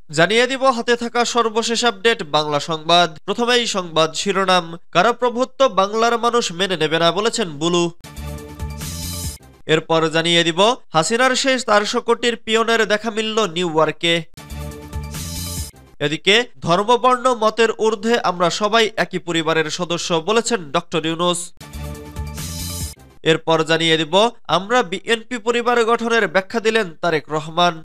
জানিয়ে দিব হাতে থাকা সর্বশেষ আপডেট বাংলা সংবাদ। প্রথমেই সংবাদ শিরোনাম। কারাপ্রভুত্ব বাংলার মানুষ মেনে নেবে না বলেছেন বুলু। এরপর জানিয়ে দিব হাসিনার শেষ 400 কোটির পিয়নের দেখা মিলল নিউ ইয়র্কে। এদিকে ধর্মবর্ণ মতের ঊর্ধ্বে আমরা সবাই একই পরিবারের সদস্য বলেছেন ডক্টর ইউনূস। এরপর জানিয়ে দিব আমরা বিএনপি পরিবার গঠনের ব্যাখ্যা দিলেন তারেক রহমান।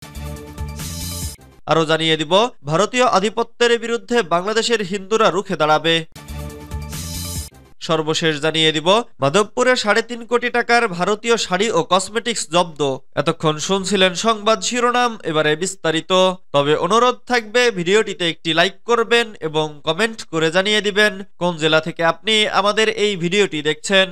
আরো জানিয়ে দিব ভারতীয় আধিপত্যের বিরুদ্ধে বাংলাদেশের হিন্দুরা রুখে দাঁড়াবে। সর্বশেষ জানিয়ে দিব মাধবপুরে 3.5 কোটি টাকার ভারতীয় শাড়ি ও কসমেটিক্স জব্দ। এতক্ষণ শুনছিলেন সংবাদ শিরোনাম, এবারে বিস্তারিত। তবে অনুরোধ থাকবে ভিডিওটিতে একটি লাইক করবেন এবং কমেন্ট করে জানিয়ে দিবেন কোন জেলা থেকে আপনি আমাদের এই ভিডিওটি দেখছেন।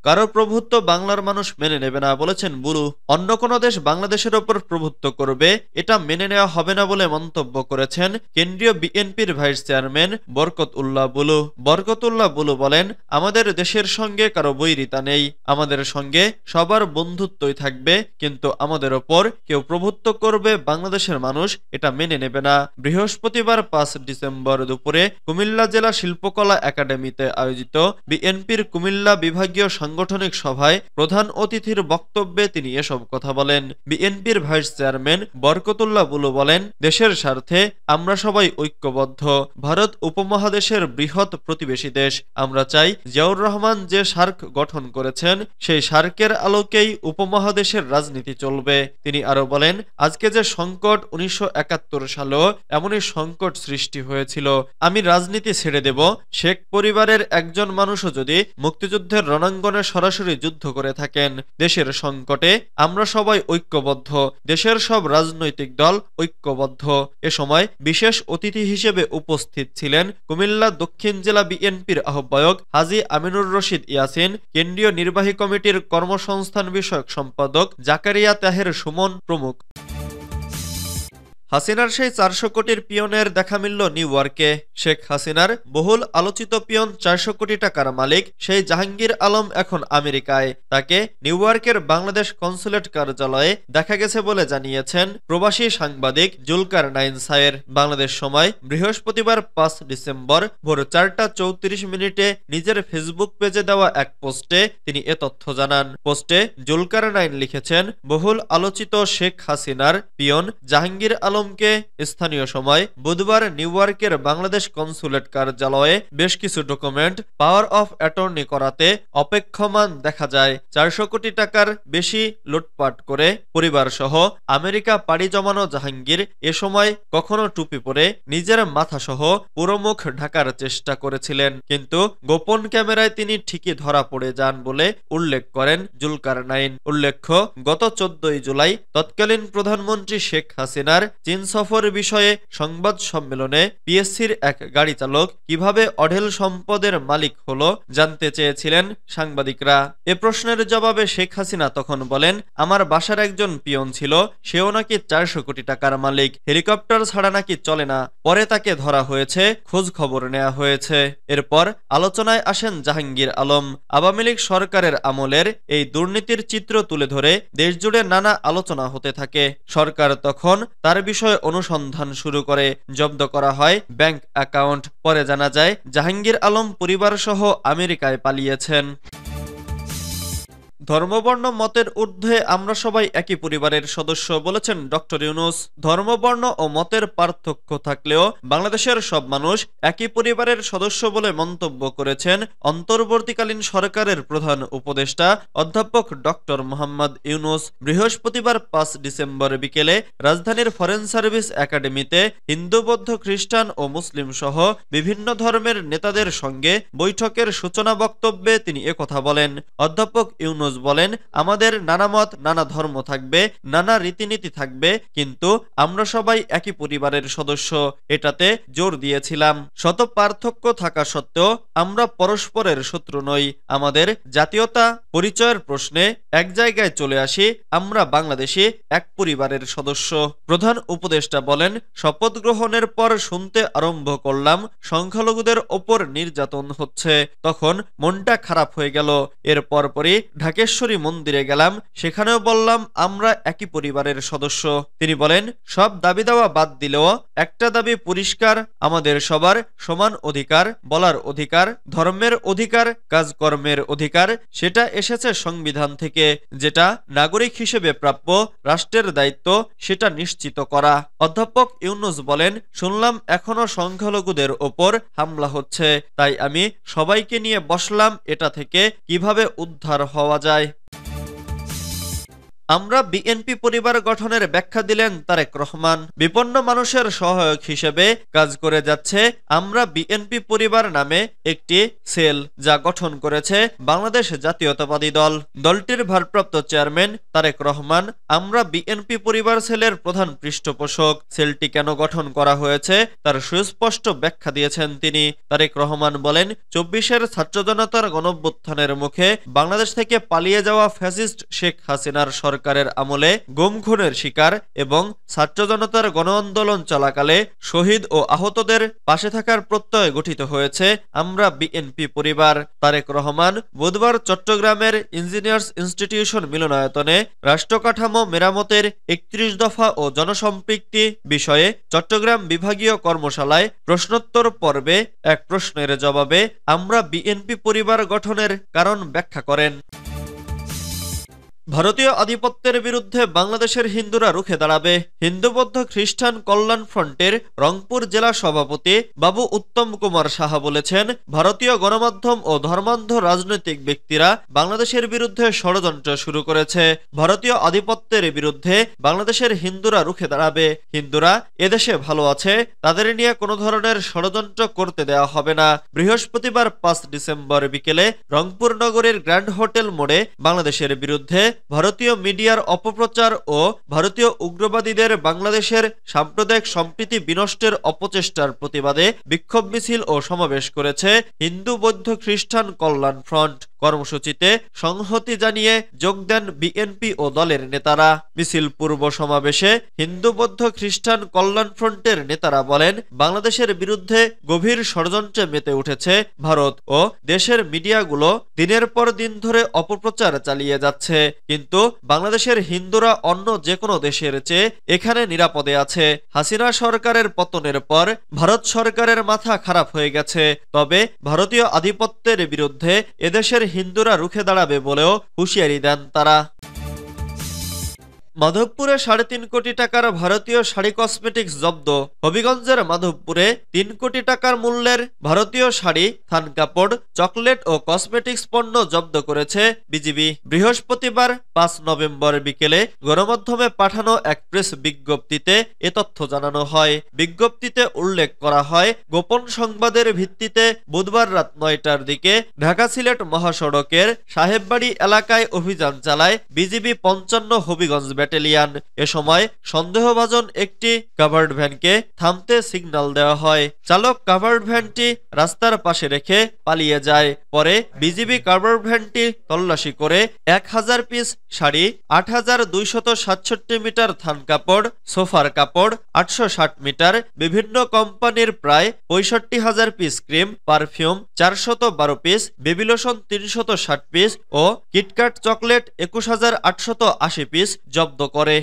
কারো প্রভুত্ব বাংলার মানুষ মেনে নেবে না বলেছেন বুলু। অন্য কোনো দেশ বাংলাদেশের ওপর প্রভুত্ব করবে এটা মেনে নেওয়া হবে না বলে মন্তব্য করেছেন কেন্দ্রীয় বিএনপির ভাইস চেয়ারম্যান বরকত উল্লাহ বুলু। বরকত উল্লাহ বুলু বলেন, আমাদের দেশের সঙ্গে কারো বৈরিতা নেই, আমাদের সঙ্গে সবার বন্ধুত্বই থাকবে, কিন্তু আমাদের ওপর কেউ প্রভুত্ব করবে বাংলাদেশের মানুষ এটা মেনে নেবে না। বৃহস্পতিবার 5 ডিসেম্বর দুপুরে কুমিল্লা জেলা শিল্পকলা একাডেমিতে আয়োজিত বিএনপির কুমিল্লা বিভাগীয় সাংগঠনিক সভায় প্রধান অতিথির বক্তব্যে তিনি এসব কথা বলেন। বিএনপির ভাইস চেয়ারম্যান বরকতুল্লাহ বুলু বলেন, দেশের স্বার্থে আমরা সবাই ঐক্যবদ্ধ। ভারত উপমহাদেশের বৃহৎ প্রতিবেশী দেশ। আমরা চাই জিয়াউর রহমান যে সার্ক গঠন করেছেন সেই সার্কের আলোকেই উপমহাদেশের রাজনীতি চলবে। তিনি আরো বলেন, আজকে যে সংকট 1971 সালেও এমনই সংকট সৃষ্টি হয়েছিল। আমি রাজনীতি ছেড়ে দেব, শেখ পরিবারের একজন মানুষও যদি মুক্তিযুদ্ধের রণাঙ্গনে সরাসরি যুদ্ধ করে থাকেন। দেশের সংকটে আমরা সবাই ঐক্যবদ্ধ, দেশের সব রাজনৈতিক দল ঐক্যবদ্ধ। এ সময় বিশেষ অতিথি হিসেবে উপস্থিত ছিলেন কুমিল্লা দক্ষিণ জেলা বিএনপির আহ্বায়ক হাজী আমিনুর রশিদ ইয়াসিন, কেন্দ্রীয় নির্বাহী কমিটির কর্মসংস্থান বিষয়ক সম্পাদক জাকারিয়া তাহের সুমন প্রমুখ। হাসিনার সেই 400 কোটির পিয়নের দেখা মিলল নিউ ইয়র্কে। শেখ হাসিনার বহুল আলোচিত পিয়ন 400 কোটি টাকার মালিক সেই জাহাঙ্গীর আলম এখন আমেরিকায়। তাকে নিউ ইয়র্কের বাংলাদেশ কনসুলেট কার্যালয়ে দেখা গেছে বলে জানিয়েছেন প্রবাসী সাংবাদিক জুলকারনাইন সায়ের। বাংলাদেশ সময় বৃহস্পতিবার 5 ডিসেম্বর ভোর 4টা 34 নিজের ফেসবুক পেজে দেওয়া এক পোস্টে তিনি এ তথ্য জানান। পোস্টে জুলকারনাইন লিখেছেন, বহুল আলোচিত শেখ হাসিনার পিয়ন জাহাঙ্গীর আলম কে স্থানীয় সময় বুধবার নিউ ইয়র্কের বাংলাদেশ কনসুলেট কার্যালয়ে বেশ কিছু ডকুমেন্ট পাওয়ার অফ অ্যাটর্নি করাতে অপেক্ষমান দেখা যায়। 400 কোটি টাকার বেশি লুটপাট করে পরিবার সহ আমেরিকা পাড়ি জমানো জাহাঙ্গীর এ সময় কখনো টুপি পরে নিজের মাথা সহ পুরো মুখ ঢাকার চেষ্টা করেছিলেন, কিন্তু গোপন ক্যামেরায় তিনি ঠিকই ধরা পড়ে যান বলে উল্লেখ করেন জুলকারনাইন। উল্লেখ্য, গত 14 জুলাই তৎকালীন প্রধানমন্ত্রী শেখ হাসিনার চীন সফর বিষয়ে সংবাদ সম্মেলনে পিএসসির এক গাড়ি চালক কিভাবে অঢেল সম্পদের মালিক হলো জানতে চেয়েছিলেন সাংবাদিকরা। এ প্রশ্নের জবাবে শেখ হাসিনা তখন বলেন, আমার বাসার একজন পিয়ন ছিল, সেও নাকি 400 কোটি টাকার মালিক, হেলিকপ্টার ছাড়া নাকি চলে না। পরে তাকে ধরা হয়েছে, খোঁজ খবর নেওয়া হয়েছে। এরপর আলোচনায় আসেন জাহাঙ্গীর আলম। আওয়ামী লীগ সরকারের আমলের এই দুর্নীতির চিত্র তুলে ধরে দেশজুড়ে নানা আলোচনা হতে থাকে। সরকার তখন তার বিষয়ে অনুসন্ধান শুরু করে, জব্দ করা হয় ব্যাংক অ্যাকাউন্ট। পরে জানা যায় জাহাঙ্গীর আলম পরিবার সহ আমেরিকায় পালিয়েছেন। ধর্মবর্ণ মতের ঊর্ধ্বে আমরা সবাই একই পরিবারের সদস্য বলেছেন ডক্টর ইউনূস। ধর্মবর্ণ ও মতের পার্থক্য থাকলেও বাংলাদেশের সব মানুষ একই পরিবারের সদস্য বলে মন্তব্য করেছেন অন্তর্বর্তীকালীন সরকারের প্রধান উপদেষ্টা অধ্যাপক ডক্টর মোহাম্মদ ইউনূস। বৃহস্পতিবার 5 ডিসেম্বর বিকেলে রাজধানীর ফরেন সার্ভিস একাডেমিতে হিন্দু, বৌদ্ধ, খ্রিস্টান ও মুসলিম সহ বিভিন্ন ধর্মের নেতাদের সঙ্গে বৈঠকের সূচনা বক্তব্যে তিনি একথা বলেন। অধ্যাপক ইউনূস বলেন, আমাদের নানা মত, নানা ধর্ম থাকবে, নানা রীতিনীতি থাকবে, কিন্তু আমরা সবাই একই পরিবারের সদস্য, এটাতে জোর দিয়েছিলাম। শত পার্থক্য থাকা সত্ত্বেও আমরা পরস্পরের শত্রু নই। আমাদের জাতীয়তা পরিচয়ের প্রশ্নে এক জায়গায় চলে আসি, আমরা বাংলাদেশি এক পরিবারের সদস্য। প্রধান উপদেষ্টা বলেন, শপথ গ্রহণের পর শুনতে আরম্ভ করলাম সংখ্যালঘুদের ওপর নির্যাতন হচ্ছে, তখন মনটা খারাপ হয়ে গেল। এর পরপরই ঢাকা ঢাকেশ্বরী মন্দিরে গেলাম, সেখানেও বললাম আমরা একই পরিবারের সদস্য। তিনি বলেন, সব দাবি দেওয়া বাদ দিলেও একটা দাবি পরিষ্কার, আমাদের সবার সমান অধিকার, বলার অধিকার, ধর্মের অধিকার, কাজকর্মের অধিকার। সেটা এসেছে সংবিধান থেকে, যেটা নাগরিক হিসেবে প্রাপ্য, রাষ্ট্রের দায়িত্ব সেটা নিশ্চিত করা। অধ্যাপক ইউনূস বলেন, শুনলাম এখনো সংখ্যালঘুদের ওপর হামলা হচ্ছে, তাই আমি সবাইকে নিয়ে বসলাম এটা থেকে কিভাবে উদ্ধার হওয়া যায়। আমরা বিএনপি পরিবার গঠনের ব্যাখ্যা দিলেন তারেক রহমান। বিপন্ন মানুষের সহায়ক হিসেবে কাজ করে যাচ্ছে আমরা বিএনপি পরিবার নামে একটি সেল, যা গঠন করেছে বাংলাদেশ জাতীয়তাবাদী দল। দলটির ভারপ্রাপ্ত চেয়ারম্যান তারেক রহমান আমরা বিএনপি পরিবার সেলের প্রধান পৃষ্ঠপোষক। সেলটি কেন গঠন করা হয়েছে তার সুস্পষ্ট ব্যাখ্যা দিয়েছেন তিনি। তারেক রহমান বলেন, ২৪-এর ছাত্র জনতার গণঅভ্যুত্থানের মুখে বাংলাদেশ থেকে পালিয়ে যাওয়া ফ্যাসিস্ট শেখ হাসিনার সরকারের আমলে গুম খুনের শিকার এবং ছাত্র জনতার গণ আন্দোলন চলাকালে শহীদ ও আহতদের পাশে থাকার প্রত্যয় গঠিত হয়েছে আমরা বিএনপি পরিবার। তারেক রহমান বুধবার চট্টগ্রামের ইঞ্জিনিয়ার্স ইনস্টিটিউশন মিলনায়তনে রাষ্ট্রকাঠামো মেরামতের ৩১ দফা ও জনসম্পৃক্তি বিষয়ে চট্টগ্রাম বিভাগীয় কর্মশালায় প্রশ্নোত্তর পর্বে এক প্রশ্নের জবাবে আমরা বিএনপি পরিবার গঠনের কারণ ব্যাখ্যা করেন। ভারতীয় আধিপত্যের বিরুদ্ধে বাংলাদেশের হিন্দুরা রুখে দাঁড়াবে। হিন্দু বৌদ্ধ খ্রিস্টান কল্যাণ ফ্রন্টের রংপুর জেলা সভাপতি বাবু উত্তম কুমার সাহা বলেছেন, ভারতীয় গণমাধ্যম ও ধর্মান্ধ রাজনৈতিক ব্যক্তিরা বাংলাদেশের বিরুদ্ধে ষড়যন্ত্র শুরু করেছে। ভারতীয় আধিপত্যের বিরুদ্ধে বাংলাদেশের হিন্দুরা রুখে দাঁড়াবে। হিন্দুরা এদেশে ভালো আছে, তাদের নিয়ে কোনো ধরনের ষড়যন্ত্র করতে দেওয়া হবে না। বৃহস্পতিবার ৫ ডিসেম্বর বিকেলে রংপুর নগরীর গ্র্যান্ড হোটেল মোড়ে বাংলাদেশের বিরুদ্ধে ভারতীয় মিডিয়ার অপপ্রচার ও ভারতীয় উগ্রবাদীদের বাংলাদেশের সাম্প্রদায়িক সম্প্রীতি বিনষ্টের অপচেষ্টার প্রতিবাদে বিক্ষোভ মিছিল ও সমাবেশ করেছে হিন্দু বৌদ্ধ খ্রিস্টান কল্যাণ ফ্রন্ট। কর্মসূচিতে সংহতি জানিয়ে যোগ দেন বিএনপি ও দলের নেতারা। মিছিল পূর্ব সমাবেশে হিন্দু বৌদ্ধ খ্রিস্টান কল্যাণ ফ্রন্টের নেতারা বলেন, বাংলাদেশের বিরুদ্ধে গভীর ষড়যন্ত্রে মেতে উঠেছে ভারত ও দেশের মিডিয়াগুলো দিনের পর দিন ধরে অপপ্রচার চালিয়ে যাচ্ছে, কিন্তু বাংলাদেশের হিন্দুরা অন্য যে কোনো দেশের চেয়ে এখানে নিরাপদে আছে। হাসিনা সরকারের পতনের পর ভারত সরকারের মাথা খারাপ হয়ে গেছে, তবে ভারতীয় আধিপত্যের বিরুদ্ধে এদেশের হিন্দুরা রুখে দাঁড়াবে বলেও হুঁশিয়ারি দেন তারা। মাধবপুরে ৩.৫ কোটি টাকার ভারতীয় শাড়ি কসমেটিক্স জব্দ। হবিগঞ্জের মাধবপুরে ৩ কোটি টাকার মূল্যের ভারতীয় শাড়ি, থান কাপড়, চকলেট ও কসমেটিক্স পণ্য জব্দ করেছে বিজিবি। বৃহস্পতিবার ৫ নভেম্বর বিকেলে গণমাধ্যমে পাঠানো এক প্রেস বিজ্ঞপ্তিতে এ তথ্য জানানো হয়। বিজ্ঞপ্তিতে উল্লেখ করা হয়, গোপন সংবাদের ভিত্তিতে বুধবার রাত ৯টার দিকে ঢাকা সিলেট মহাসড়কের সাহেববাড়ি এলাকায় অভিযান চালায় বিজিবি ৫৫ হবিগঞ্জ ব্যাটালিয়ন। এ সময় সন্দেহভাজন একটি কাভার্ড ভ্যানকে থামতে সিগন্যাল দেওয়া হয়। চালক কাভার্ড ভ্যানটি রাস্তার পাশে রেখে পালিয়ে যায়। পরে বিজিবি কাভার্ড ভ্যানটি তল্লাশি করে ১,০০০ পিস শাড়ি, ৮,২৬৭ মিটার থান কাপড়, সোফার কাপড়, ৮৬০ মিটার, বিভিন্ন কোম্পানির প্রায় ৬৫,০০০ piece cream, perfume ৪১২ piece, baby lotion ৩৬০ piece ও কিটক্যাট চকলেট ২১,৮৮০ পিস জব্দ করে।